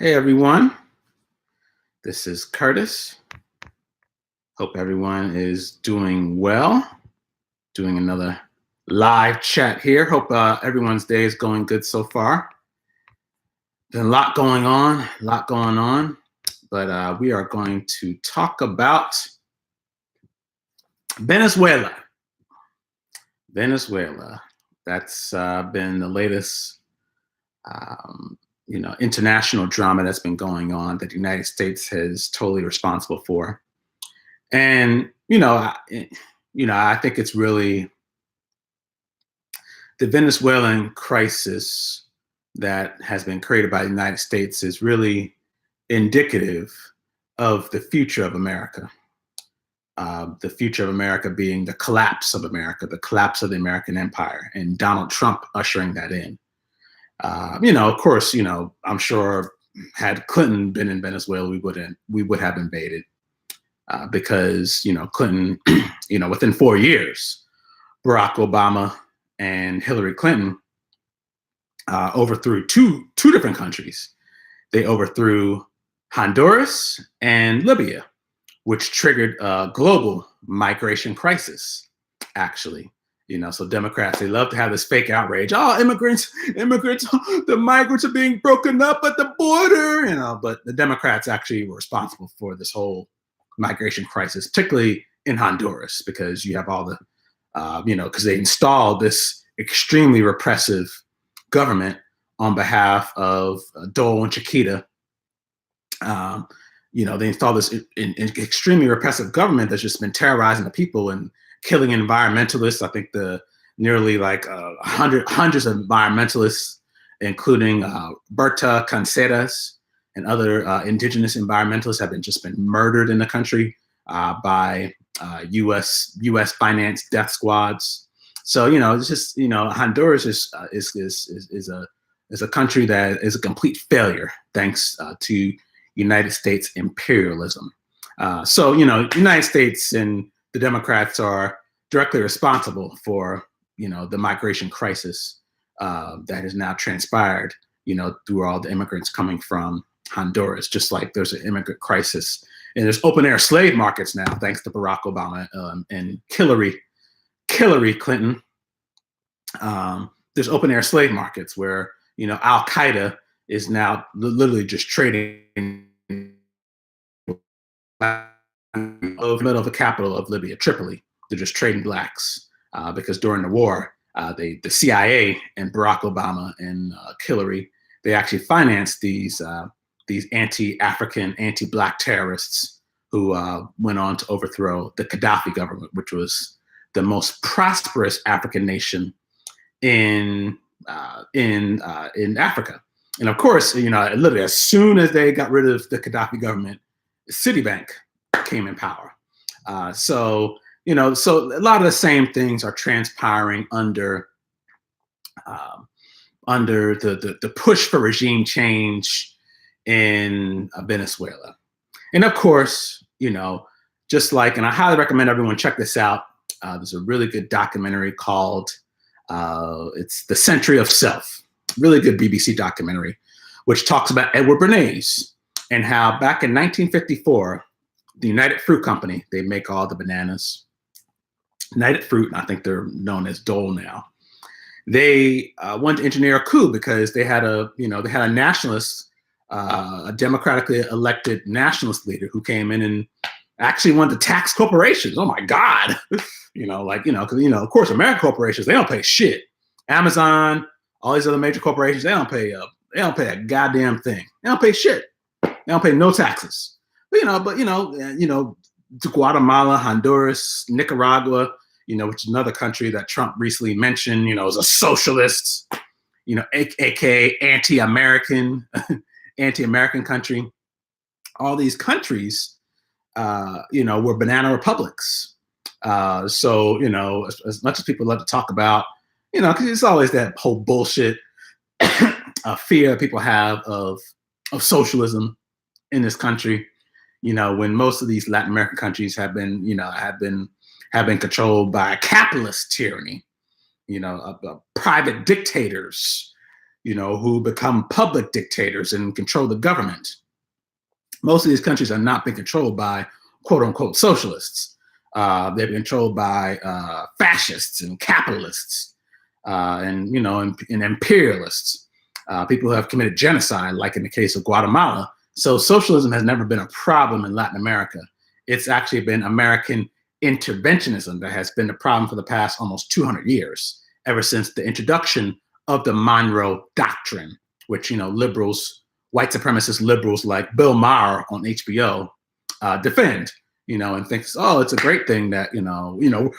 Hey everyone, this is Curtis. Hope everyone is doing well. Doing another live chat here. Hope everyone's day is going good so far. Been a lot going on, but we are going to talk about Venezuela. Venezuela. That's been the latest international drama that's been going on that the United States is totally responsible for. And I think it's really the Venezuelan crisis that has been created by the United States is really indicative of the future of America. The future of America being the collapse of America, the collapse of the American empire, and Donald Trump ushering that in. Of course, I'm sure had Clinton been in Venezuela, we would have invaded because Clinton, within 4 years, Barack Obama and Hillary Clinton overthrew two different countries. They overthrew Honduras and Libya, which triggered a global migration crisis. Actually, so Democrats, they love to have this fake outrage. Oh, immigrants, the migrants are being broken up at the border, but the Democrats actually were responsible for this whole migration crisis, particularly in Honduras, because you have all the, because they installed this extremely repressive government on behalf of Dole and Chiquita. They installed this extremely repressive government that's just been terrorizing the people and killing environmentalists. I think nearly like hundreds of environmentalists, including Berta Canceras and other indigenous environmentalists, have been murdered in the country by U.S. financed death squads. So it's just Honduras is a country that is a complete failure thanks to United States imperialism. So United States and the Democrats are directly responsible for the migration crisis that has now transpired through all the immigrants coming from Honduras. Just like there's an immigrant crisis and there's open air slave markets now, thanks to Barack Obama and Hillary Clinton. There's open air slave markets where Al Qaeda is now literally just trading of middle of the capital of Libya, Tripoli. They're just trading blacks because during the war, the CIA and Barack Obama and Hillary, they actually financed these anti-African, anti-black terrorists who went on to overthrow the Gaddafi government, which was the most prosperous African nation in Africa. And of course, literally as soon as they got rid of the Gaddafi government, Citibank came in power. So a lot of the same things are transpiring under the push for regime change in Venezuela. And of course, just like, and I highly recommend everyone check this out. There's a really good documentary called it's The Century of Self, really good BBC documentary, which talks about Edward Bernays and how back in 1954, the United Fruit Company, they make all the bananas. United Fruit, and I think they're known as Dole now. They wanted to engineer a coup because they had a nationalist, a democratically elected nationalist leader who came in and actually wanted to tax corporations. Oh my God. Because of course, American corporations, they don't pay shit. Amazon, all these other major corporations, they don't pay a goddamn thing. They don't pay shit. They don't pay no taxes. Guatemala, Honduras, Nicaragua, which is another country that Trump recently mentioned, is a socialist, aka anti-American country. All these countries, were banana republics. So, as much as people love to talk about, because it's always that whole bullshit fear people have of socialism in this country. When most of these Latin American countries have been controlled by capitalist tyranny, private dictators who become public dictators and control the government. Most of these countries are not being controlled by quote unquote socialists. They've been controlled by fascists and capitalists and imperialists, people who have committed genocide, like in the case of Guatemala. So socialism has never been a problem in Latin America. It's actually been American interventionism that has been the problem for the past almost 200 years, ever since the introduction of the Monroe Doctrine, which liberals, white supremacist liberals like Bill Maher on HBO defend, and thinks, oh, it's a great thing that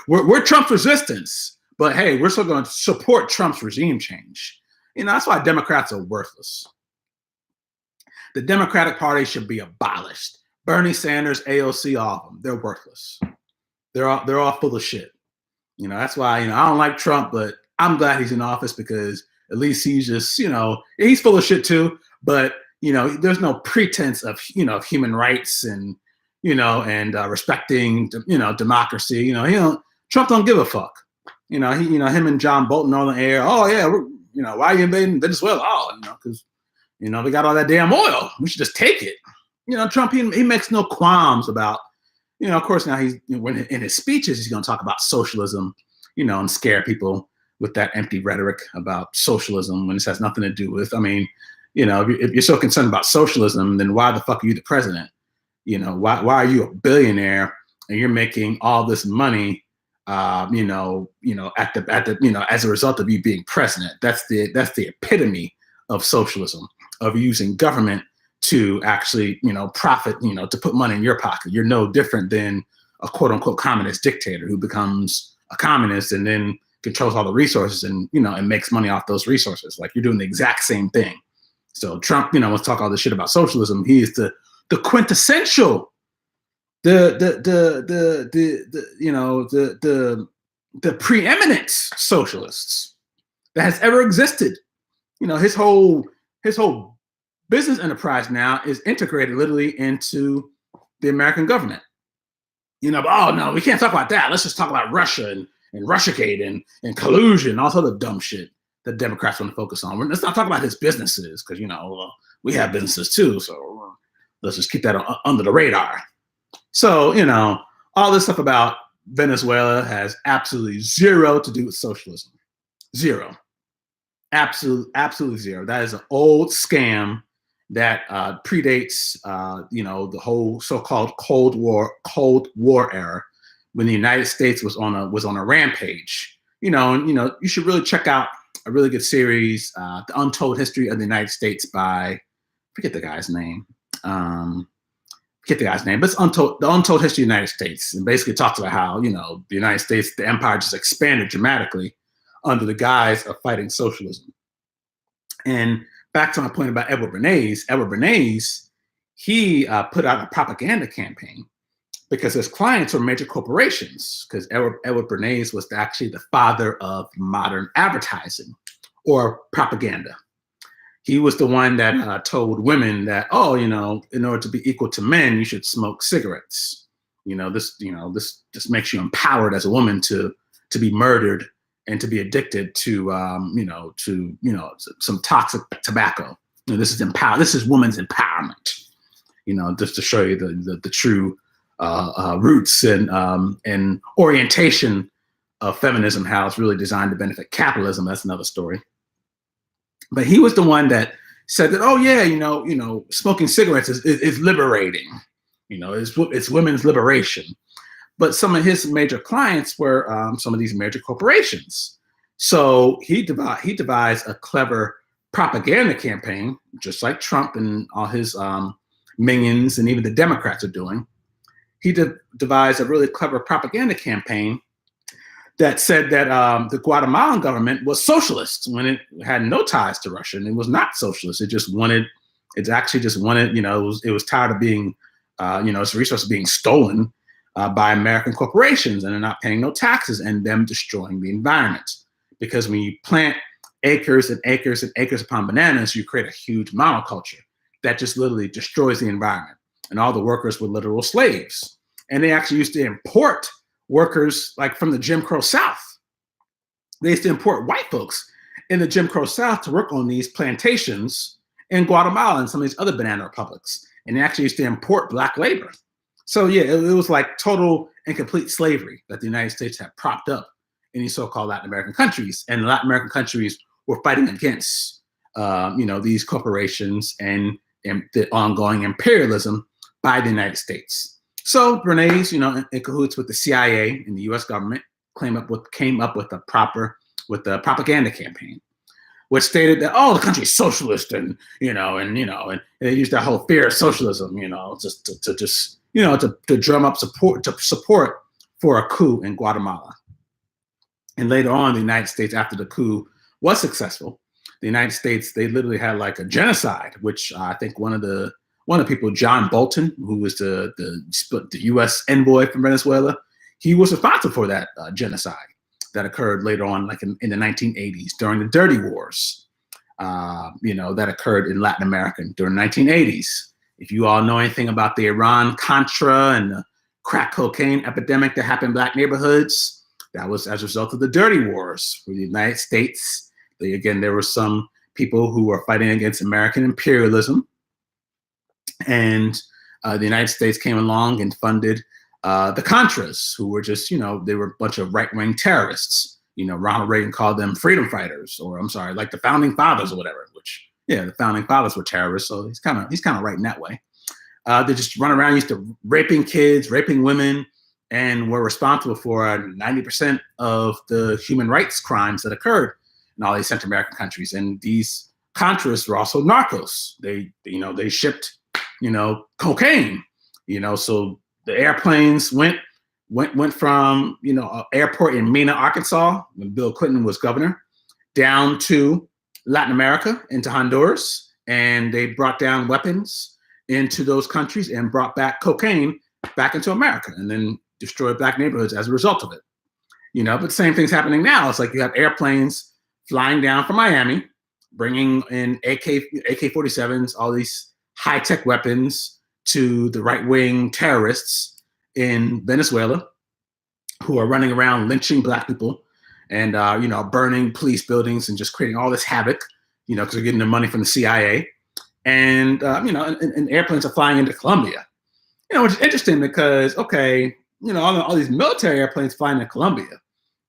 we're Trump's resistance, but hey, we're still going to support Trump's regime change. That's why Democrats are worthless. The Democratic Party should be abolished. Bernie Sanders, AOC, all of them, they're worthless. They're all full of shit. That's why I don't like Trump, but I'm glad he's in office because at least he's just he's full of shit too. But there's no pretense of of human rights and respecting democracy. Trump don't give a fuck. Him and John Bolton on the air. Oh yeah, why are you invading Venezuela? Oh, because we got all that damn oil. We should just take it. Trump he makes no qualms about. Of course, now when in his speeches he's going to talk about socialism, and scare people with that empty rhetoric about socialism when this has nothing to do with. I mean, if you're so concerned about socialism, then why the fuck are you the president? Why are you a billionaire and you're making all this money? At the as a result of you being president. That's the epitome of socialism, of using government to actually, profit, to put money in your pocket. You're no different than a quote unquote communist dictator who becomes a communist and then controls all the resources and, and makes money off those resources. Like you're doing the exact same thing. So Trump, wants to talk all this shit about socialism. He is the quintessential, the preeminent socialists that has ever existed. His whole business enterprise now is integrated literally into the American government. Oh no, we can't talk about that. Let's just talk about Russia and Russiagate and collusion, all sort of dumb shit that Democrats want to focus on. Let's not talk about his businesses because we have businesses too. So let's just keep that under the radar. So all this stuff about Venezuela has absolutely zero to do with socialism. Zero. Absolutely zero. That is an old scam that predates, the whole so-called Cold War era, when the United States was on a rampage. You should really check out a really good series, The Untold History of the United States by, forget the guy's name. But it's The Untold History of the United States, and basically talks about how the United States, the empire, just expanded dramatically under the guise of fighting socialism. And back to my point about Edward Bernays, he put out a propaganda campaign because his clients were major corporations, because Edward Bernays was actually the father of modern advertising or propaganda. He was the one that told women that, in order to be equal to men, you should smoke cigarettes. This just makes you empowered as a woman to be murdered and to be addicted to some toxic tobacco. This is women's empowerment. Just to show you the true roots and orientation of feminism, how it's really designed to benefit capitalism. That's another story. But he was the one that said that, oh yeah, smoking cigarettes is liberating. It's women's liberation. But some of his major clients were some of these major corporations. So he devised a clever propaganda campaign, just like Trump and all his minions and even the Democrats are doing. He devised a really clever propaganda campaign that said that the Guatemalan government was socialist when it had no ties to Russia, and it was not socialist. It was tired of being, its resources being stolen by American corporations, and they're not paying no taxes and them destroying the environment. Because when you plant acres and acres and acres upon bananas, you create a huge monoculture that just literally destroys the environment. And all the workers were literal slaves. And they actually used to import workers like from the Jim Crow South. They used to import white folks in the Jim Crow South to work on these plantations in Guatemala and some of these other banana republics. And they actually used to import black labor. So yeah, it was like total and complete slavery that the United States had propped up in these so-called Latin American countries. And Latin American countries were fighting against, these corporations and the ongoing imperialism by the United States. So Bernays, in cahoots with the CIA and the U.S. government, came up with a propaganda campaign, which stated that the country is socialist, and they used that whole fear of socialism, to drum up support for a coup in Guatemala. And later on, the United States, after the coup was successful, the United States, they literally had like a genocide, which I think one of the people, John Bolton, who was the U.S. envoy from Venezuela, he was responsible for that genocide that occurred later on, like in the 1980s, during the Dirty Wars, that occurred in Latin America during the 1980s. If you all know anything about the Iran-Contra and the crack cocaine epidemic that happened in black neighborhoods, that was as a result of the Dirty Wars for the United States. There were some people who were fighting against American imperialism, and the United States came along and funded the Contras, who were just, they were a bunch of right-wing terrorists. Ronald Reagan called them freedom fighters, or I'm sorry, like the founding fathers or whatever, which, yeah, the founding fathers were terrorists. So he's kind of right in that way. They just run around used to raping kids, raping women, and were responsible for 90% of the human rights crimes that occurred in all these Central American countries. And these Contras were also narcos. They shipped, cocaine, so the airplanes went from, an airport in Mena, Arkansas, when Bill Clinton was governor, down to Latin America, into Honduras, and they brought down weapons into those countries and brought back cocaine back into America, and then destroyed black neighborhoods as a result of it. But the same thing's happening now. It's like you have airplanes flying down from Miami, bringing in AK-47s, all these high-tech weapons to the right-wing terrorists in Venezuela, who are running around lynching black people and burning police buildings and just creating all this havoc, because they're getting their money from the CIA. And and airplanes are flying into Colombia, which is interesting because, okay, all these military airplanes flying to Colombia.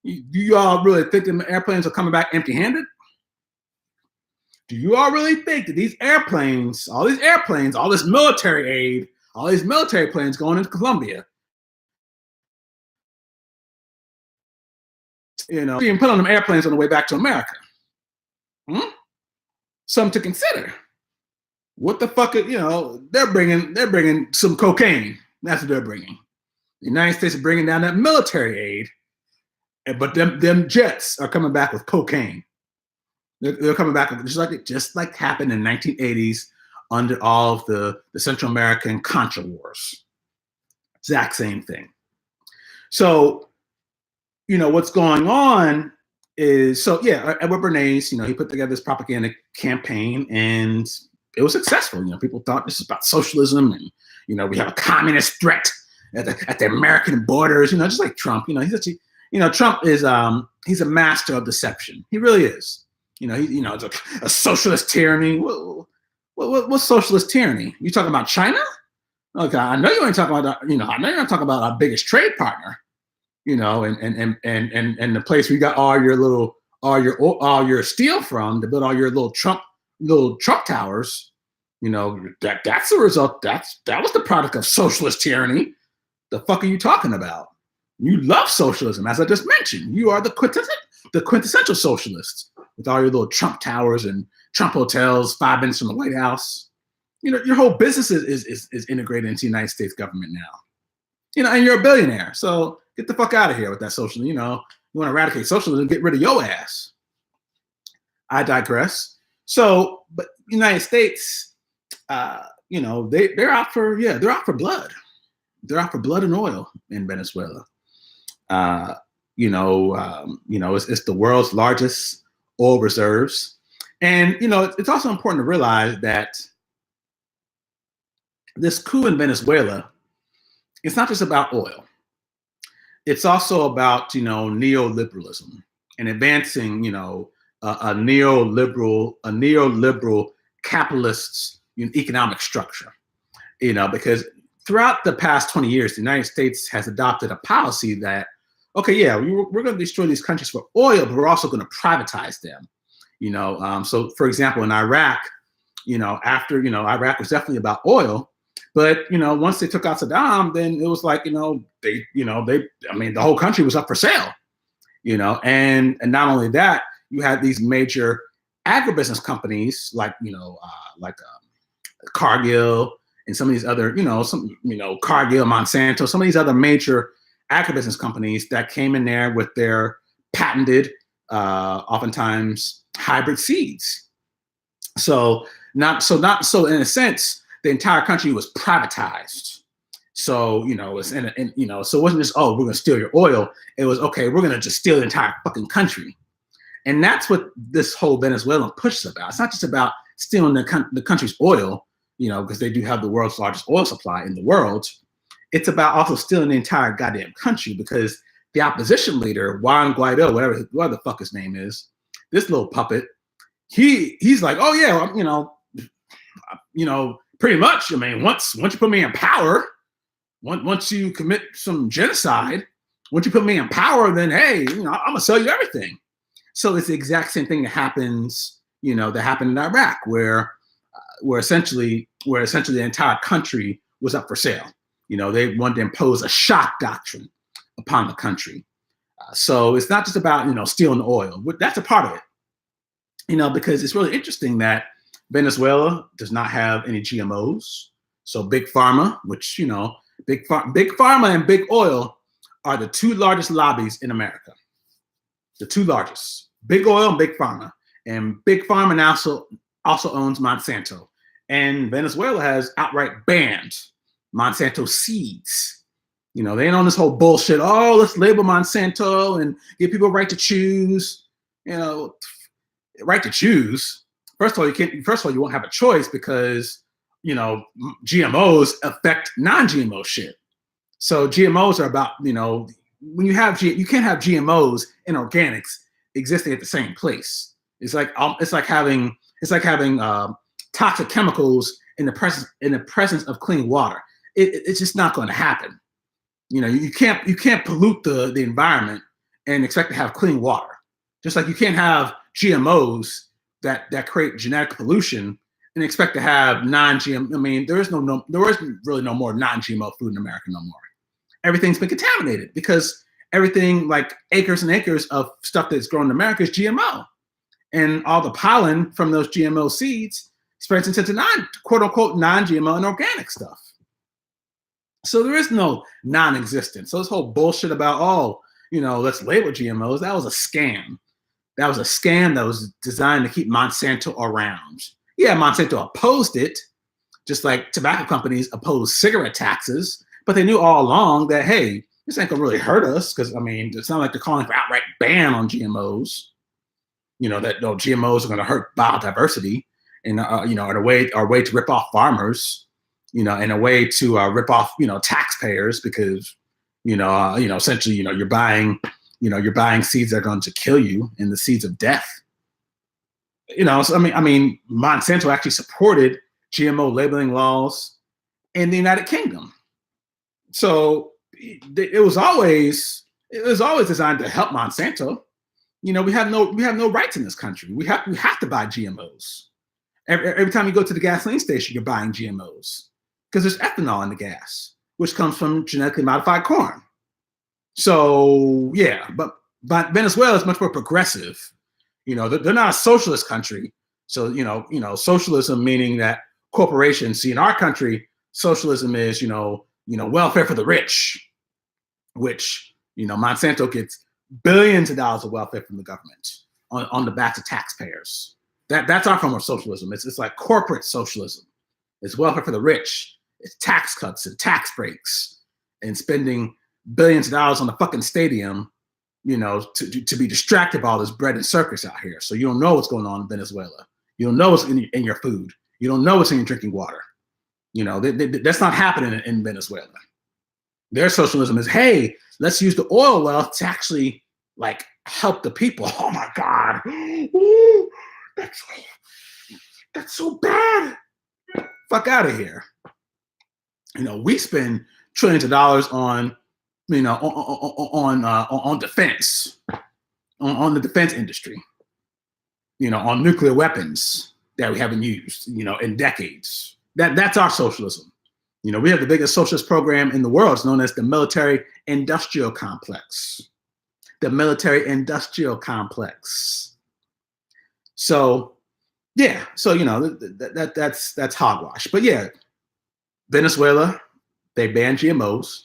Do you all really think the airplanes are coming back empty-handed? Do you all really think that these airplanes, all this military aid, all these military planes going into Colombia, being put on them airplanes on the way back to America? Something to consider. What the fuck? They're bringing some cocaine. That's what they're bringing. The United States is bringing down that military aid, but them jets are coming back with cocaine. They're coming back just like happened in the 1980s under all of the Central American Contra wars. Exact same thing. So, what's going on is, Edward Bernays, he put together this propaganda campaign, and it was successful. People thought this is about socialism, and we have a communist threat at the American borders. Just like Trump. Trump is he's a master of deception. He really is. It's a socialist tyranny. What's socialist tyranny? You talking about China? Okay, I know you ain't talking about. I know you're not talking about our biggest trade partner. And the place we got all your steel from to build all your little Trump towers. That's the result. That was the product of socialist tyranny. The fuck are you talking about? You love socialism, as I just mentioned. You are the quintessential socialist with all your little Trump towers and Trump hotels 5 minutes from the White House. Your whole business is integrated into the United States government now. And you're a billionaire. So get the fuck out of here with that socialism. You want to eradicate socialism, get rid of your ass. I digress. So, but United States, they're out for blood. They're out for blood and oil in Venezuela. It's the world's largest oil reserves. And, it's also important to realize that this coup in Venezuela, it's not just about oil. It's also about, neoliberalism and advancing, a neoliberal capitalist economic structure. Because throughout the past 20 years, the United States has adopted a policy that, okay, yeah, we're going to destroy these countries for oil, but we're also going to privatize them. So for example, in Iraq, after Iraq was definitely about oil, but once they took out Saddam, then it was like the whole country was up for sale. And not only that, you had these major agribusiness companies like Cargill and some of these other Cargill, Monsanto, some of these other major agribusiness companies that came in there with their patented, oftentimes hybrid seeds. So in a sense, the entire country was privatized. So, so it wasn't just, oh, we're going to steal your oil. It was, okay, we're going to just steal the entire fucking country. And that's what this whole Venezuelan push is about. It's not just about stealing the country's oil, because they do have the world's largest oil supply in the world. It's about also stealing the entire goddamn country, because the opposition leader, Juan Guaido, whatever the fuck his name is, this little puppet, he's like, oh yeah, pretty much. I mean, once you put me in power, once you commit some genocide, once you put me in power, then hey, I'm gonna sell you everything. So it's the exact same thing that happens, that happened in Iraq, where essentially the entire country was up for sale. They wanted to impose a shock doctrine upon the country. So it's not just about stealing the oil. That's a part of it. Because it's really interesting that Venezuela does not have any GMOs. So big pharma, which big pharma and big oil are the two largest lobbies in America. The two largest, big oil and big pharma. And big pharma now also owns Monsanto. And Venezuela has outright banned Monsanto seeds. They ain't on this whole bullshit. Oh, let's label Monsanto and give people a right to choose. Right to choose. First of all, you won't have a choice because GMOs affect non-GMO shit. So GMOs are about when you can't have GMOs and organics existing at the same place. It's like having toxic chemicals in the presence of clean water. It's just not going to happen. You can't pollute the environment and expect to have clean water. Just like you can't have GMOs that create genetic pollution and expect to have non-GM. I mean, there isn't really no more non-GMO food in America no more. Everything's been contaminated because everything, like acres and acres of stuff that's grown in America, is GMO, and all the pollen from those GMO seeds spreads into quote unquote non-GMO and organic stuff. So there is no non-existent. So this whole bullshit about let's label GMOs, that was a scam. That was a scam that was designed to keep Monsanto around. Yeah, Monsanto opposed it, just like tobacco companies oppose cigarette taxes, but they knew all along that, hey, this ain't gonna really hurt us, because it's not like they're calling for outright ban on GMOs. That GMOs are gonna hurt biodiversity, and are a way to rip off farmers, and a way to rip off taxpayers, because essentially you're buying seeds that are going to kill you, and the seeds of death. So Monsanto actually supported GMO labeling laws in the United Kingdom. So it was always designed to help Monsanto. We have no rights in this country. We have to buy GMOs. Every time you go to the gasoline station, you're buying GMOs because there's ethanol in the gas, which comes from genetically modified corn. So yeah, but Venezuela is much more progressive. They're not a socialist country. So socialism meaning that corporations. See, in our country, socialism is welfare for the rich, which Monsanto gets billions of dollars of welfare from the government on the backs of taxpayers. That's our form of socialism. It's like corporate socialism. It's welfare for the rich. It's tax cuts and tax breaks and spending billions of dollars on the fucking stadium, to be distracted by all this bread and circus out here. So you don't know what's going on in Venezuela. You don't know what's in your food. You don't know what's in your drinking water. That's not happening in Venezuela. Their socialism is, hey, let's use the oil wealth to actually help the people. Oh my God. Ooh, that's so bad. Fuck out of here. We spend trillions of dollars on, on defense, on the defense industry, on nuclear weapons that we haven't used, in decades. That's our socialism. We have the biggest socialist program in the world. It's known as the military-industrial complex. The military-industrial complex. So, yeah. So that's hogwash. But yeah, Venezuela, they banned GMOs.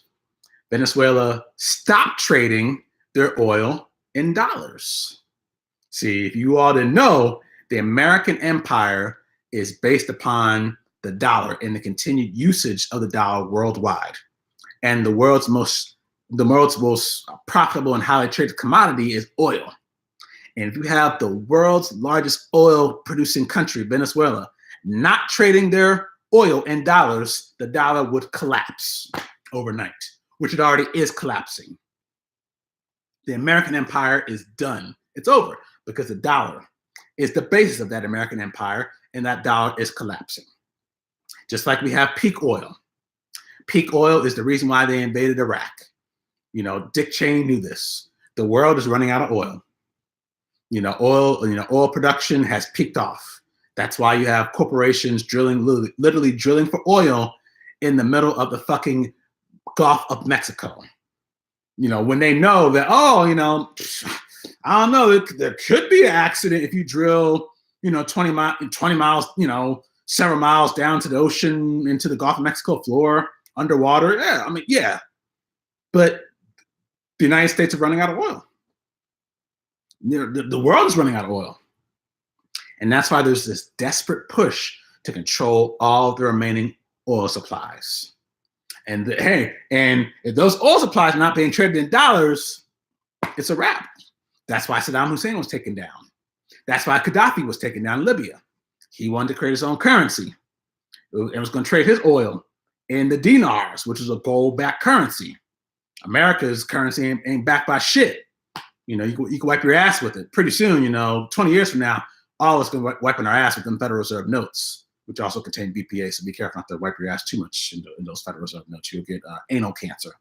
Venezuela stopped trading their oil in dollars. See, if you all didn't know, the American empire is based upon the dollar and the continued usage of the dollar worldwide. And the world's most profitable and highly traded commodity is oil. And if you have the world's largest oil producing country, Venezuela, not trading their oil in dollars, the dollar would collapse overnight, which it already is collapsing. The American empire is done. It's over because the dollar is the basis of that American empire, and that dollar is collapsing. Just like we have peak oil. Peak oil is the reason why they invaded Iraq. Dick Cheney knew this. The world is running out of oil. Oil production has peaked off. That's why you have corporations literally drilling for oil in the middle of the fucking Gulf of Mexico. When they know that, I don't know, there could be an accident if you drill, 20 miles, several miles down to the ocean into the Gulf of Mexico floor underwater. Yeah. But the United States are running out of oil. The world is running out of oil. And that's why there's this desperate push to control all the remaining oil supplies. And and if those oil supplies are not being traded in dollars, it's a wrap. That's why Saddam Hussein was taken down. That's why Gaddafi was taken down in Libya. He wanted to create his own currency. It was going to trade his oil in the dinars, which is a gold-backed currency. America's currency ain't backed by shit. You can wipe your ass with it. Pretty soon, 20 years from now, all of us going to wiping our ass with them Federal Reserve notes, which also contain BPA. So be careful not to wipe your ass too much in those Federal Reserve notes. You'll get anal cancer.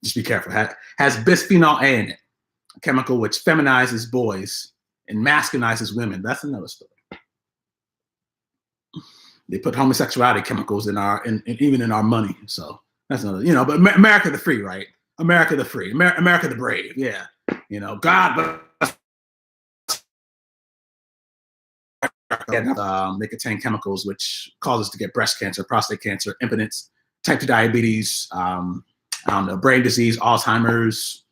Just be careful. Has bisphenol A in it, a chemical which feminizes boys and masculinizes women. That's another story. They put homosexuality chemicals even in our money. So that's another, but America the free, right? America the free, America the brave. Yeah. God bless. They contain chemicals which cause us to get breast cancer, prostate cancer, impotence, type 2 diabetes, brain disease, Alzheimer's,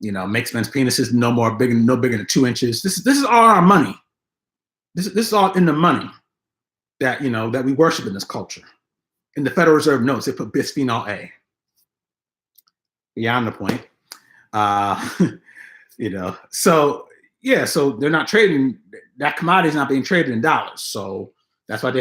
makes men's penises no bigger than 2 inches. This is all our money. This is all in the money that that we worship in this culture. In the Federal Reserve notes, they put bisphenol A. Beyond the point. So they're not trading, that commodity is not being traded in dollars. So that's why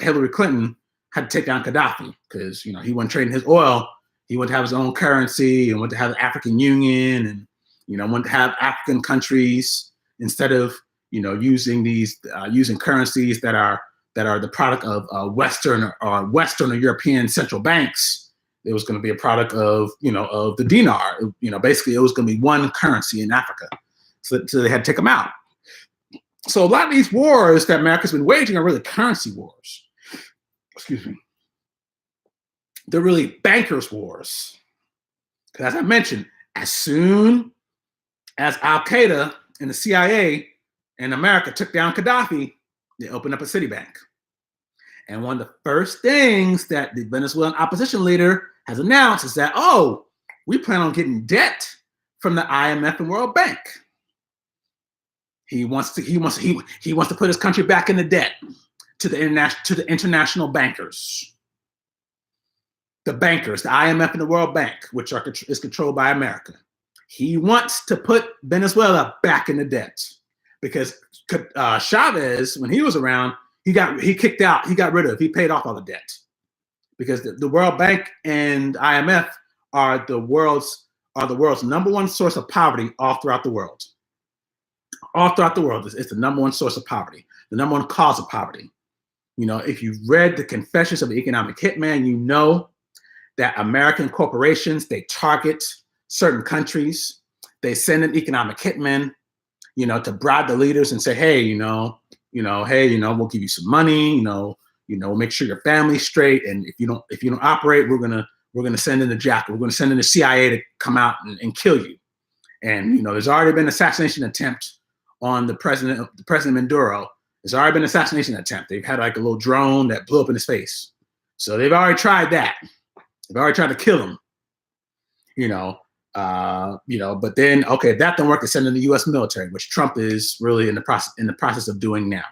Hillary Clinton had to take down Gaddafi, because he wasn't trading his oil. He wanted to have his own currency and wanted to have the African Union and wanted to have African countries instead of using currencies that are the product of Western or European central banks. It was going to be a product of of the dinar. Basically it was going to be one currency in Africa. So they had to take them out. So a lot of these wars that America's been waging are really currency wars. Excuse me. They're really bankers' wars. Because as I mentioned, as soon as Al-Qaeda and the CIA and America took down Gaddafi, they opened up a Citibank. And one of the first things that the Venezuelan opposition leader has announced is that, we plan on getting debt from the IMF and World Bank. He wants to put his country back into debt to the international bankers. The bankers, the IMF and the World Bank, which is controlled by America. He wants to put Venezuela back into debt because Chavez, when he was around, he kicked out, he paid off all the debt, because the World Bank and IMF are the world's number one source of poverty all throughout the world. all throughout the world. It's the number one source of poverty, the number one cause of poverty. If you've read the Confessions of the Economic Hitman, you know that American corporations, they target certain countries. They send in economic hitmen, to bribe the leaders and say, hey, we'll give you some money, make sure your family's straight. And if you don't operate, we're gonna send in the jacket. We're gonna send in the CIA to come out and kill you. And there's already been an assassination attempt on the President Maduro. There's already been an assassination attempt. They've had like a little drone that blew up in his face. So they've already tried that. They've already tried to kill him. But then, okay, if that don't work, they send in the U.S. military, which Trump is really in the process of doing now.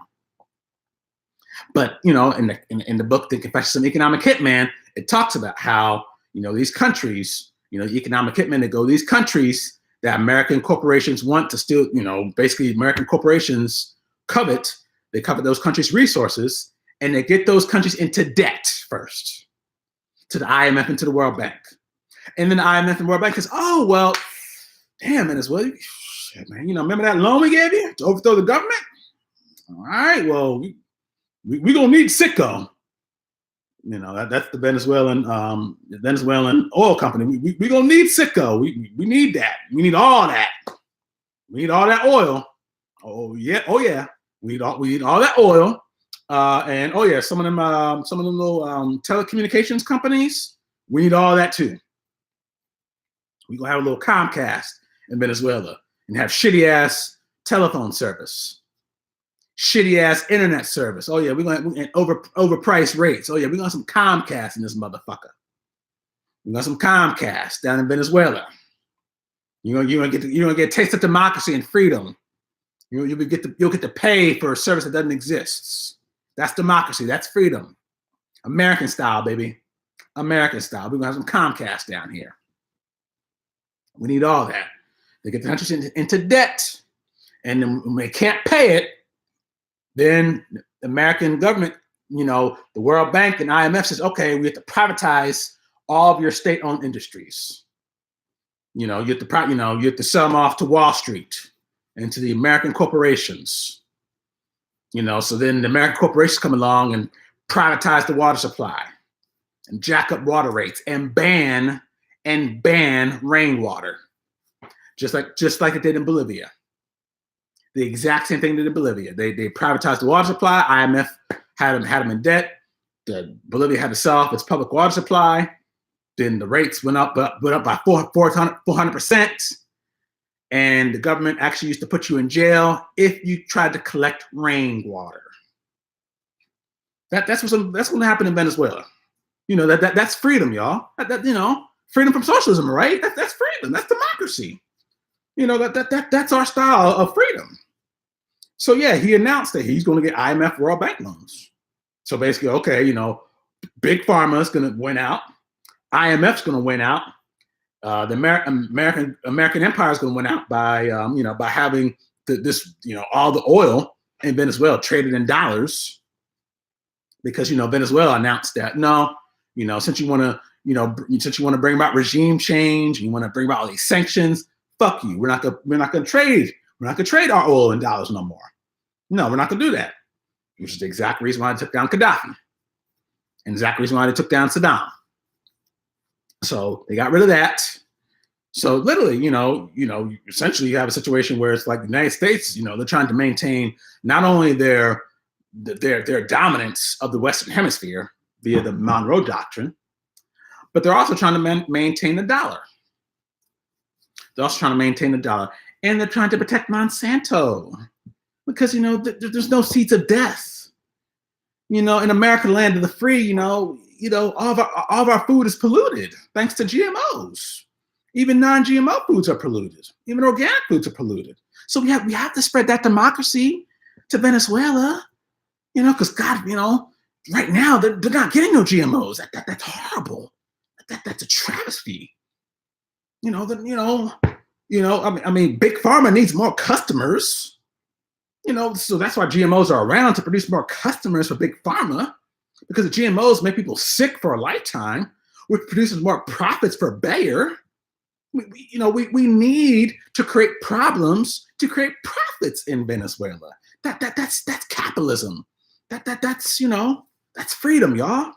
But in the book, The Confessions of an Economic Hitman, it talks about how these countries, the economic hitmen that go to these countries that American corporations want to steal. Basically, American corporations covet. They covet those countries' resources, and they get those countries into debt first to the IMF and to the World Bank. And then the IMF and World Bank says, oh, well, damn, Venezuela, shit, man, remember that loan we gave you to overthrow the government? All right, well, we gonna need Citgo. That's the Venezuelan oil company. We gonna need Citgo. We need that. We need all that. We need all that oil. Oh yeah. We need all that oil. And oh yeah, some of them little telecommunications companies. We need all that too. We gonna have a little Comcast in Venezuela and have shitty ass telephone service, shitty ass internet service. Oh yeah, we're gonna overpriced rates. Oh yeah, we got some Comcast in this motherfucker. We got some Comcast down in Venezuela. You're gonna get a taste of democracy and freedom. You'll get to pay for a service that doesn't exist. That's democracy. That's freedom. American style, baby. American style. We're gonna have some Comcast down here. We need all that. They get the countries into debt, and then when they can't pay it, then the American government, the World Bank and IMF says, okay, we have to privatize all of your state-owned industries. You have to sell them off to Wall Street and to the American corporations. So then the American corporations come along and privatize the water supply and jack up water rates and ban rainwater, just like it did in Bolivia. The exact same thing they did in Bolivia. They privatized the water supply. IMF had them in debt. Bolivia had to sell off its public water supply. Then the rates went up by 400%. And the government actually used to put you in jail if you tried to collect rainwater. That's what happened in Venezuela. That's freedom, y'all. Freedom from socialism, right? That's freedom. That's democracy. That's our style of freedom. So yeah, he announced that he's going to get IMF World Bank loans. So basically, okay, Big Pharma is going to win out. IMF's going to win out. The American empire is going to win out by having all the oil in Venezuela traded in dollars, because Venezuela announced that no, since you want to bring about regime change, you want to bring about all these sanctions, fuck you. We're not gonna trade our oil in dollars no more. No, we're not gonna do that. Which is the exact reason why they took down Gaddafi, and the exact reason why they took down Saddam. So they got rid of that. So literally, essentially you have a situation where it's like the United States, they're trying to maintain not only their dominance of the Western Hemisphere via the Monroe Doctrine, but they're also trying to maintain the dollar. They're also trying to maintain the dollar, and they're trying to protect Monsanto because there's no seeds of death. In America, land of the free, all of our food is polluted thanks to GMOs. Even non-GMO foods are polluted. Even organic foods are polluted. So we have to spread that democracy to Venezuela. Because God, right now they're not getting no GMOs. That's horrible. That's a travesty. Big Pharma needs more customers. So that's why GMOs are around, to produce more customers for Big Pharma, because the GMOs make people sick for a lifetime, which produces more profits for Bayer. We need to create problems to create profits in Venezuela. That's capitalism. That's freedom, y'all.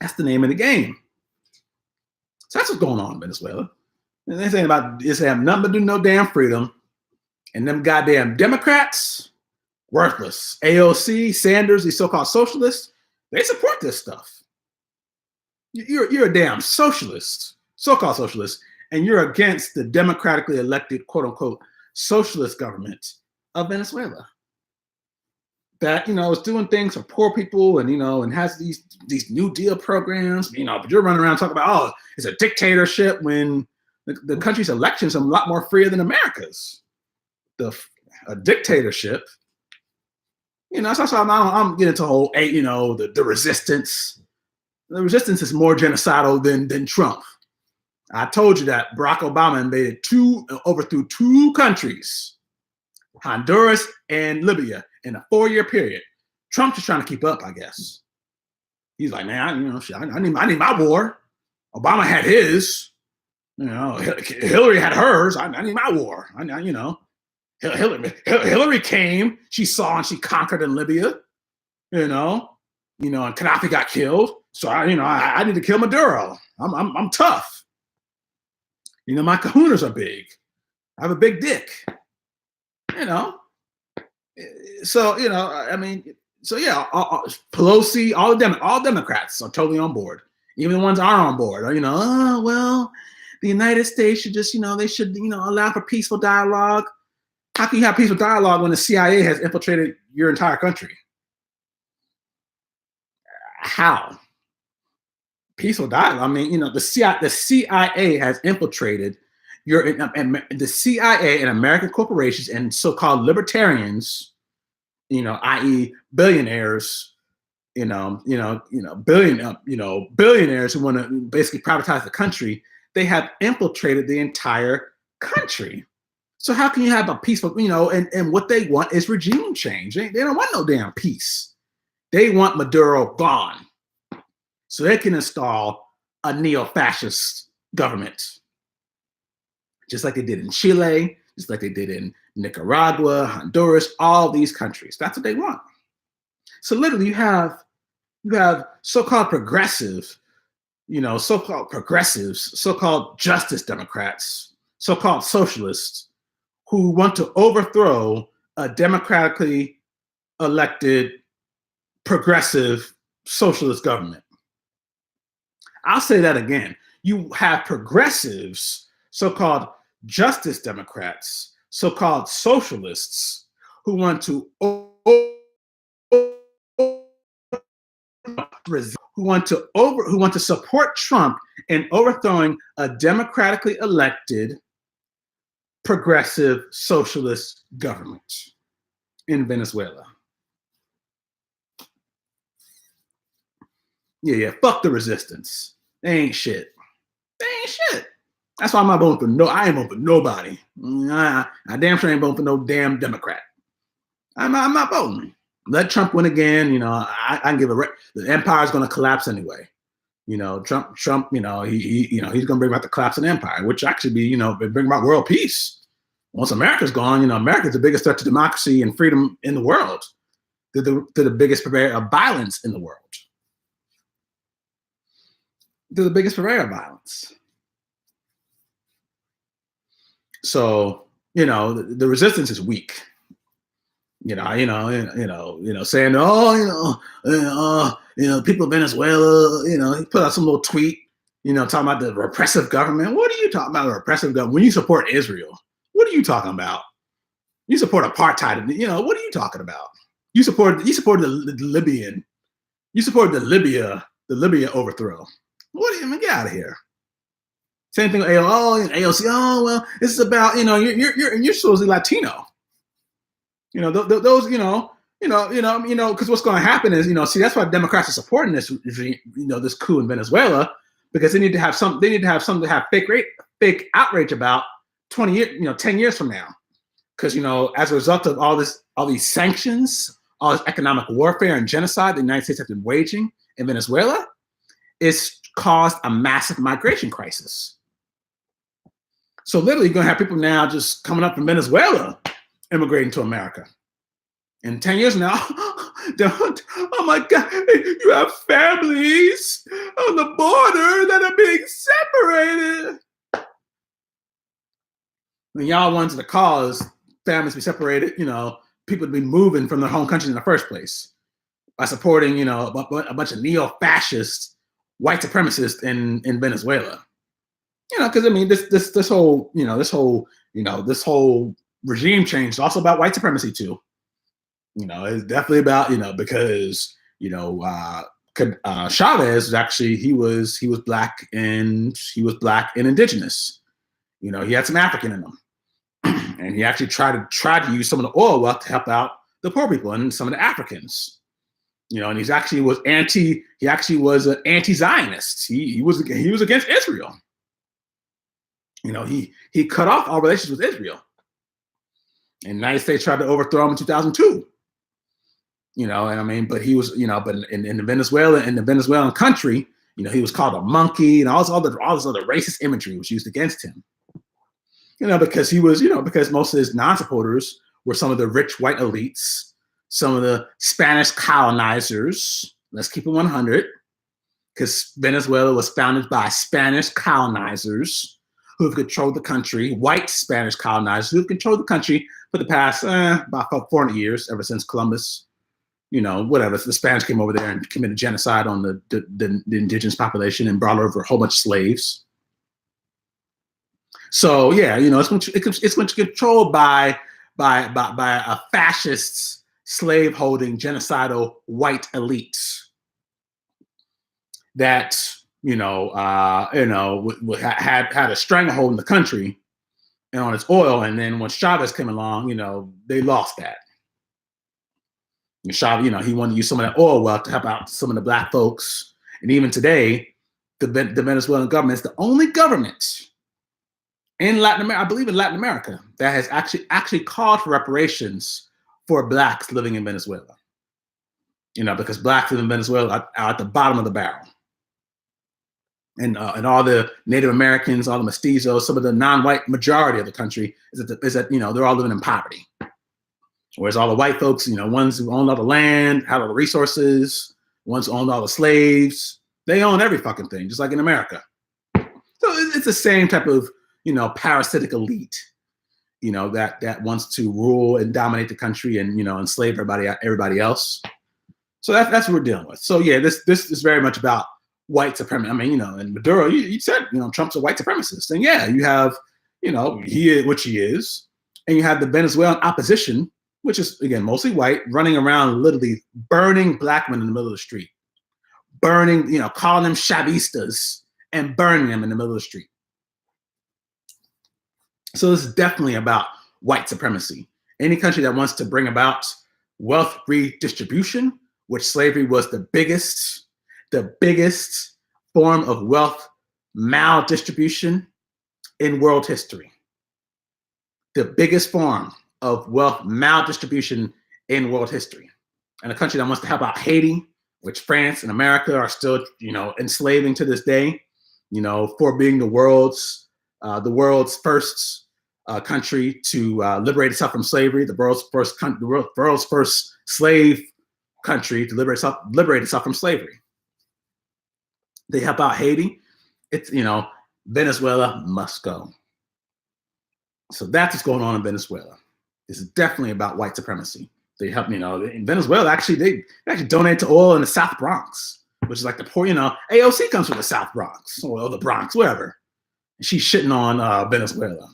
That's the name of the game. So that's what's going on in Venezuela. And they saying about this have nothing to do no damn freedom. And them goddamn Democrats, worthless. AOC, Sanders, these so-called socialists, they support this stuff. You're a damn socialist, so-called socialist, and you're against the democratically elected, quote unquote, socialist government of Venezuela. That, is doing things for poor people and, and has these New Deal programs, but you're running around talking about, it's a dictatorship when the country's elections are a lot more freer than America's. A dictatorship, so that's why I'm getting into the whole, the resistance. The resistance is more genocidal than Trump. I told you that Barack Obama overthrew 2 countries, Honduras and Libya, in a 4-year period. Trump's just trying to keep up, I guess. He's like, man, I need my war. Obama had his. Hillary had hers. I need my war. Hillary came. She saw and she conquered in Libya. And Gaddafi got killed. So I need to kill Maduro. I'm tough. My kahunas are big. I have a big dick. So Pelosi, all Democrats are totally on board. Even the ones that aren't on board are, the United States should just, they should, allow for peaceful dialogue. How can you have peaceful dialogue when the CIA has infiltrated your entire country? How? Peaceful dialogue. The CIA has infiltrated the CIA and American corporations and so-called libertarians, i.e., billionaires, billionaires who want to basically privatize the country. They have infiltrated the entire country. So how can you have a peaceful, and what they want is regime change. They don't want no damn peace. They want Maduro gone so they can install a neo-fascist government. Just like they did in Chile, just like they did in Nicaragua, Honduras, all these countries. That's what they want. So literally you have so-called progressive, so-called progressives, so-called justice Democrats, so-called socialists who want to overthrow a democratically elected progressive socialist government. I'll say that again. You have progressives, so-called justice Democrats, so-called socialists who want to support Trump in overthrowing a democratically elected progressive socialist government in Venezuela. Yeah, fuck the resistance. They ain't shit. That's why I'm not voting for I ain't voting for nobody. I damn sure ain't voting for no damn Democrat. I'm not voting. Let Trump win again. I can give the empire's going to collapse anyway. Trump. He's going to bring about the collapse of the empire, which actually be bring about world peace. Once America's gone, America's the biggest threat to democracy and freedom in the world. They're the biggest purveyor of violence in the world. They're the biggest purveyor of violence. So, the resistance is weak. Saying, people of Venezuela, he put out some little tweet, talking about the repressive government. What are you talking about, the repressive government? When you support Israel, what are you talking about? You support apartheid, what are you talking about? You support the Libyan, you support the Libya overthrow. What do you mean? Get out of here. Same thing with AOC. Oh, well, this is about, you're supposedly Latino. Those, because what's going to happen is, that's why Democrats are supporting this regime, this coup in Venezuela, because they need to have something to have fake outrage about 20 years, 10 years from now. Because, as a result of all these sanctions, all this economic warfare and genocide the United States has been waging in Venezuela, it's caused a massive migration crisis. So literally, you're gonna have people now just coming up from Venezuela, immigrating to America. In 10 years now, oh my God, you have families on the border that are being separated. When y'all wanted to cause families to be separated, people to be moving from their home countries in the first place by supporting, a bunch of neo-fascist white supremacists in Venezuela. Because I mean, this whole regime change is also about white supremacy too. It's definitely about because Chavez was actually he was black and indigenous. He had some African in him, and he actually tried to use some of the oil wealth to help out the poor people and some of the Africans. And he actually was an anti-Zionist. He was against Israel. He cut off all relations with Israel. And the United States tried to overthrow him in 2002. And I mean, but he was, but in the Venezuelan country, he was called a monkey, and all this other racist imagery was used against him. Because he was, because most of his non-supporters were some of the rich white elites, some of the Spanish colonizers. Let's keep it 100, because Venezuela was founded by Spanish colonizers who have controlled the country, white Spanish colonizers who have controlled the country for the past about 400 years, ever since Columbus. Whatever. The Spanish came over there and committed genocide on the indigenous population and brought over a whole bunch of slaves. So yeah, it's going to be controlled by a fascist, slave-holding, genocidal white elite that had a stranglehold in the country and on its oil. And then when Chavez came along, they lost that. Chavez, he wanted to use some of that oil wealth to help out some of the black folks. And even today, the Venezuelan government is the only government in Latin America, I believe in Latin America, that has actually called for reparations for blacks living in Venezuela. Because blacks living in Venezuela are at the bottom of the barrel. And all the Native Americans, all the mestizos, some of the non-white majority of the country is that they're all living in poverty. Whereas all the white folks, ones who owned all the land, had all the resources, ones who owned all the slaves, they own every fucking thing, just like in America. So it's the same type of, parasitic elite, that wants to rule and dominate the country and, enslave everybody else. So that's what we're dealing with. So yeah, this is very much about white supremacy. I mean, and Maduro, you said, Trump's a white supremacist. And yeah, you have, which he is, and you have the Venezuelan opposition, which is, again, mostly white, running around literally burning black men in the middle of the street, burning, calling them Chavistas and burning them in the middle of the street. So this is definitely about white supremacy. Any country that wants to bring about wealth redistribution, which slavery was the biggest form of wealth maldistribution in world history. The biggest form of wealth maldistribution in world history. And a country that wants to help out Haiti, which France and America are still, enslaving to this day, for being the world's first country to liberate itself from slavery, the world's first slave country to liberate itself from slavery. They help out Haiti. It's, Venezuela must go. So that's what's going on in Venezuela. This is definitely about white supremacy. They help, in Venezuela, they actually donate to oil in the South Bronx, which is like the poor, AOC comes from the South Bronx or the Bronx, wherever. And she's shitting on Venezuela.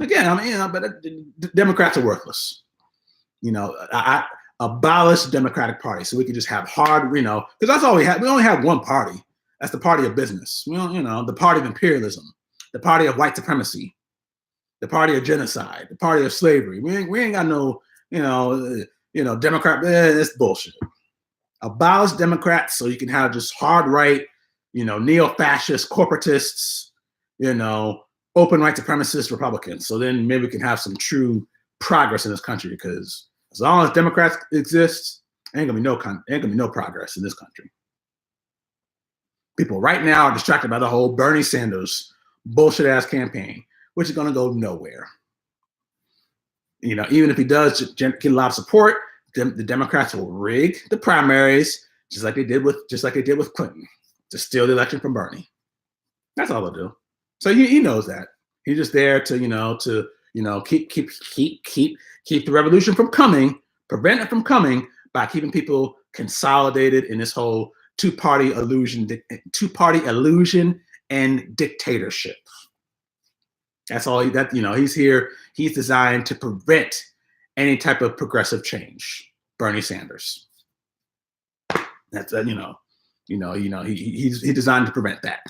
Again, I mean, but Democrats are worthless. I abolish the Democratic Party so we could just have hard, because that's all we have. We only have one party. That's the party of business. The party of imperialism, the party of white supremacy, the party of genocide, the party of slavery. We ain't got no, Democrat. It's bullshit. Abolish Democrats so you can have just hard right, neo-fascist corporatists, open white supremacist Republicans. So then maybe we can have some true progress in this country, because as long as Democrats exist, ain't gonna be no progress in this country. People right now are distracted by the whole Bernie Sanders bullshit ass campaign, which is going to go nowhere. Even if he does get a lot of support, the Democrats will rig the primaries just like they did with Clinton to steal the election from Bernie. That's all they'll do. So he knows that. He's just there to keep the revolution from coming, prevent it from coming by keeping people consolidated in this whole two-party illusion and dictatorship. That's all he's here. He's designed to prevent any type of progressive change. Bernie Sanders. That's he's designed to prevent that.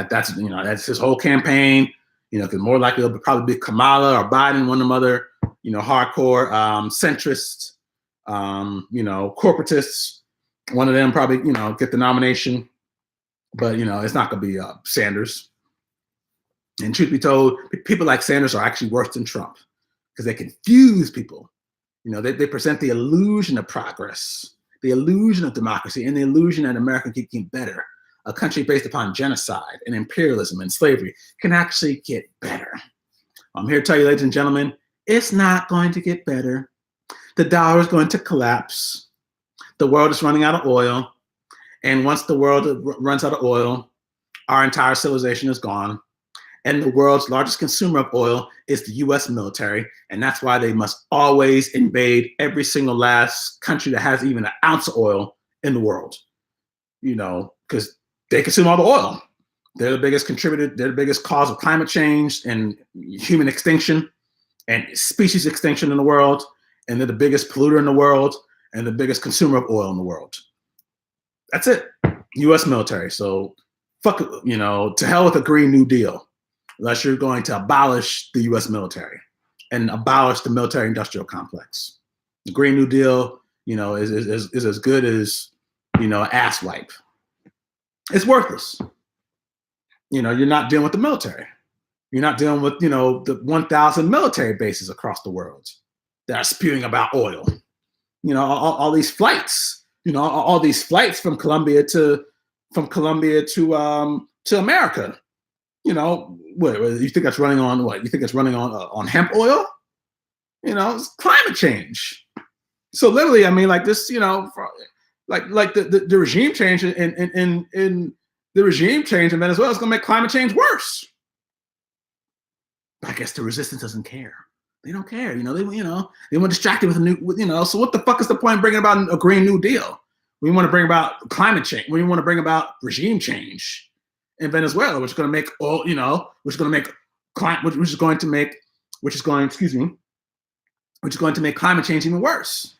That's his whole campaign. Because more likely it'll probably be Kamala or Biden, one of them other, hardcore centrist, corporatists. One of them probably, get the nomination, but it's not going to be Sanders. And truth be told, people like Sanders are actually worse than Trump because they confuse people. They present the illusion of progress, the illusion of democracy, and the illusion that America can get better. A country based upon genocide and imperialism and slavery can actually get better. I'm here to tell you, ladies and gentlemen, it's not going to get better. The dollar is going to collapse. The world is running out of oil. And once the world runs out of oil, our entire civilization is gone. And the world's largest consumer of oil is the US military. And that's why they must always invade every single last country that has even an ounce of oil in the world. Because they consume all the oil. They're the biggest contributor. They're the biggest cause of climate change and human extinction and species extinction in the world. And they're the biggest polluter in the world and the biggest consumer of oil in the world. That's it. US military. So fuck, to hell with a Green New Deal, unless you're going to abolish the US military and abolish the military industrial complex. The Green New Deal, is as good as, an ass wipe. It's worthless. You're not dealing with the military. You're not dealing with, the 1,000 military bases across the world that are spewing about oil. All these flights, all these flights from Colombia to America. What you think that's running on? What you think it's running on hemp oil? It's climate change. So literally, I mean, like this, like the regime change in the regime change in Venezuela is going to make climate change worse. But I guess the resistance doesn't care. They don't care. They want distracted with a new. So what the fuck is the point of bringing about a Green New Deal? We want to bring about climate change. We want to bring about regime change in Venezuela, which is going to make which is going to make climate change even worse.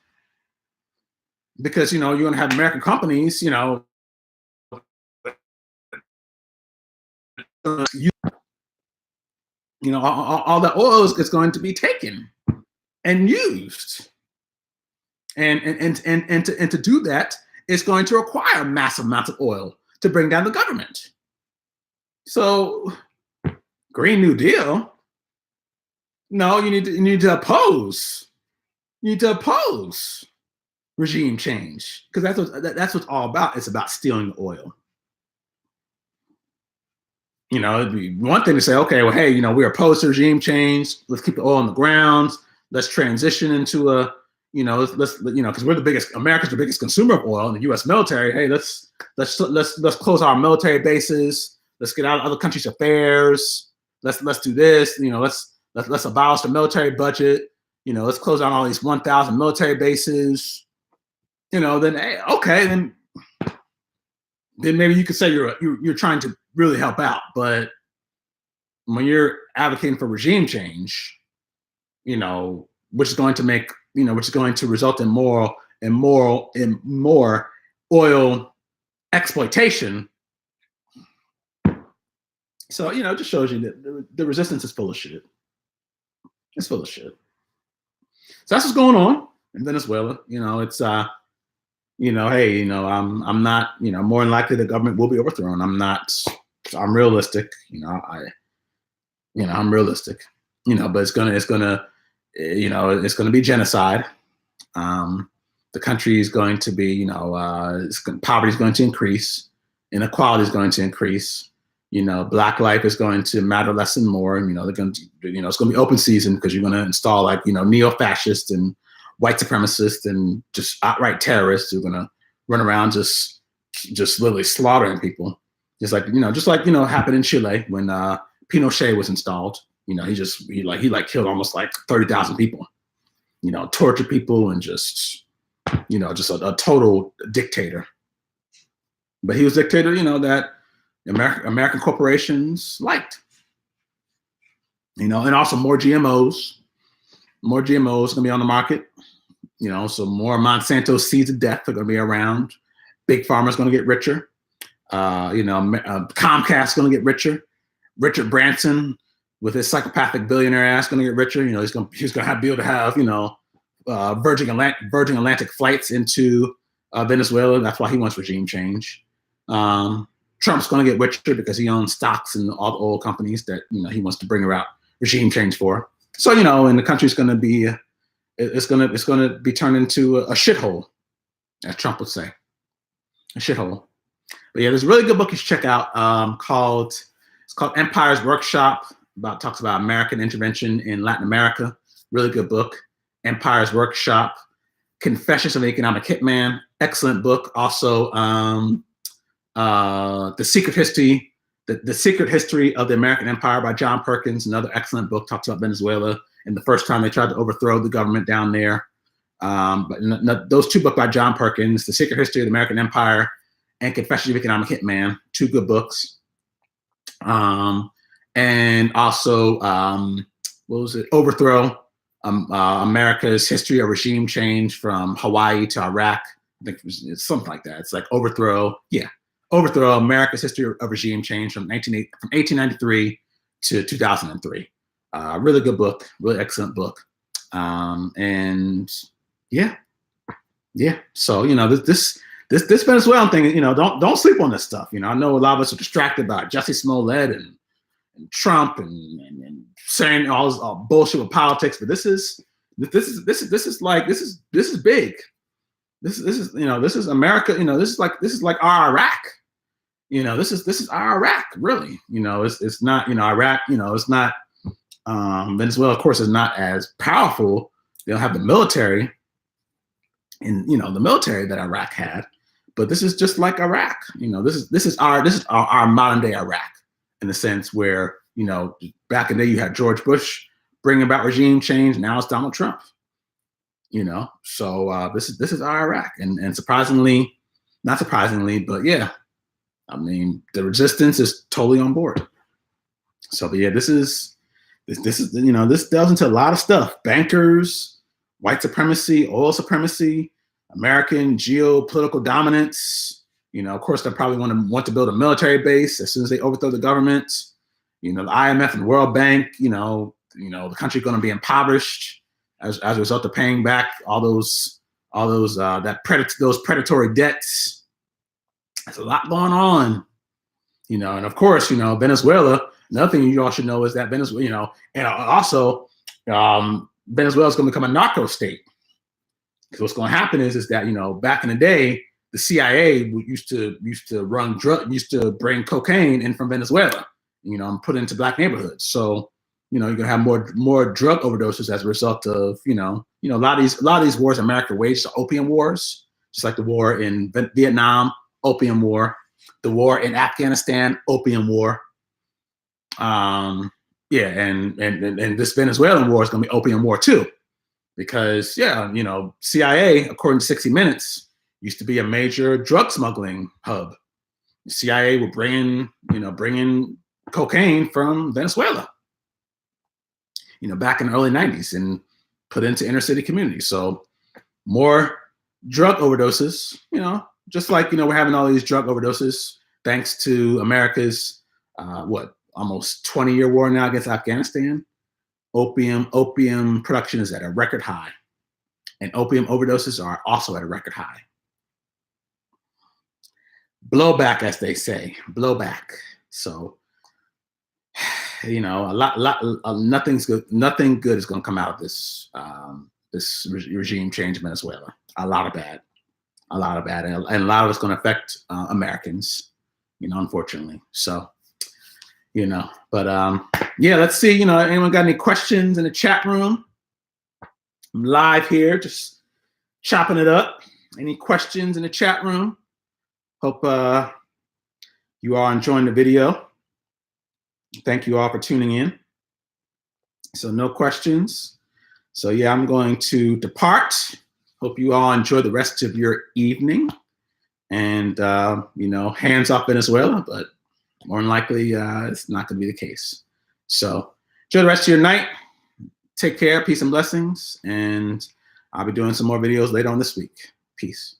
Because you're going to have American companies, all the oil is going to be taken and used, and to do that, it's going to require massive amounts of oil to bring down the government. So, Green New Deal? No, you need to oppose. You need to oppose regime change, because that's what it's all about. It's about stealing the oil. It'd be one thing to say, okay, well, hey, we're opposed to regime change. Let's keep the oil on the ground. Let's transition into a, let's because America's the biggest consumer of oil in the U.S. military. Hey, let's close our military bases. Let's get out of other countries' affairs. Let's do this. Let's abolish the military budget. Let's close down all these 1,000 military bases. Then hey, okay, then maybe you could say you're trying to really help out. But when you're advocating for regime change, which is going to result in more oil exploitation. So it just shows you that the resistance is full of shit. It's full of shit. So that's what's going on in Venezuela. It's hey, I'm not, more than likely the government will be overthrown. I'm realistic, I'm realistic, but it's gonna be genocide. The country is going to be, poverty is going to increase, inequality is going to increase. Black life is going to matter less and more. They're going to, it's going to be open season because you're going to install like, neo-fascists and white supremacists and just outright terrorists who are going to run around just literally slaughtering people. Just like happened in Chile when Pinochet was installed. He killed almost like 30,000 people. Tortured people and just a total dictator. But he was a dictator, that American corporations liked. And also more GMOs. More GMOs going to be on the market. So more Monsanto seeds of death are going to be around. Big Pharma's going to get richer. Comcast's going to get richer. Richard Branson, with his psychopathic billionaire ass, going to get richer. He's going to be able to have Virgin Atlantic flights into Venezuela. That's why he wants regime change. Trump's going to get richer because he owns stocks in all the oil companies that he wants to bring about regime change for. So and the country's going to be it's going to be turned into a shithole, as Trump would say, a shithole. But yeah, there's a really good book you should check out called Empire's Workshop. Talks about American intervention in Latin America. Really good book. Empire's Workshop. Confessions of an Economic Hitman. Excellent book. Also, The Secret History of the American Empire by John Perkins. Another excellent book. Talks about Venezuela and the first time they tried to overthrow the government down there. But those two books by John Perkins, The Secret History of the American Empire and Confessions of an Economic Hitman, two good books. And also, what was it? Overthrow, America's History of Regime Change from Hawaii to Iraq. I think it's something like that. It's like Overthrow. Yeah. Overthrow, America's History of Regime Change from 1893 to 2003. Really good book, really excellent book. And yeah. So, this Venezuelan thing, don't sleep on this stuff. I know a lot of us are distracted by Jussie Smollett and Trump and saying all this bullshit with politics, but this is big. This is America. This is like our Iraq. This is our Iraq. Really, it's not. Iraq. It's not. Venezuela, of course, is not as powerful. They don't have the military, and the military that Iraq had. But this is just like Iraq. This is our modern day Iraq, in the sense where back in the day you had George Bush bringing about regime change. Now it's Donald Trump. So this is our Iraq, and not surprisingly, but yeah, I mean the resistance is totally on board. So but yeah, this delves into a lot of stuff: bankers, white supremacy, oil supremacy, American geopolitical dominance. Of course, they probably want to build a military base as soon as they overthrow the government. The IMF and World Bank. The country going to be impoverished as a result of paying back those predatory debts. There's a lot going on. And of course, Venezuela. Another thing you all should know is that Venezuela, and also Venezuela is going to become a narco state. Because what's going to happen is that back in the day, the CIA used to bring cocaine in from Venezuela, and put it into black neighborhoods. So you're going to have more drug overdoses as a result of a lot of these wars America waged, opium wars, just like the war in Vietnam, opium war, the war in Afghanistan, opium war. And this Venezuelan war is going to be opium war too, because CIA, according to 60 Minutes, used to be a major drug smuggling hub. The CIA would bring in cocaine from Venezuela, back in the early 90s and put into inner city communities. So more drug overdoses, just like, we're having all these drug overdoses thanks to America's, almost 20-year war now against Afghanistan. Opium production is at a record high, and opium overdoses are also at a record high. Blowback, as they say, blowback. So, nothing good is going to come out of this regime change in Venezuela. A lot of bad, and a lot of it's going to affect Americans, unfortunately. So, you know. But yeah, let's see. You know, anyone got any questions in the chat room? I'm live here, just chopping it up. Any questions in the chat room? Hope you are enjoying the video. Thank you all for tuning in. So no questions. So yeah, I'm going to depart. Hope you all enjoy the rest of your evening. And you know, hands off Venezuela, but more than likely it's not going to be the case. So enjoy the rest of your night. Take care, peace and blessings. And I'll be doing some more videos later on this week. Peace.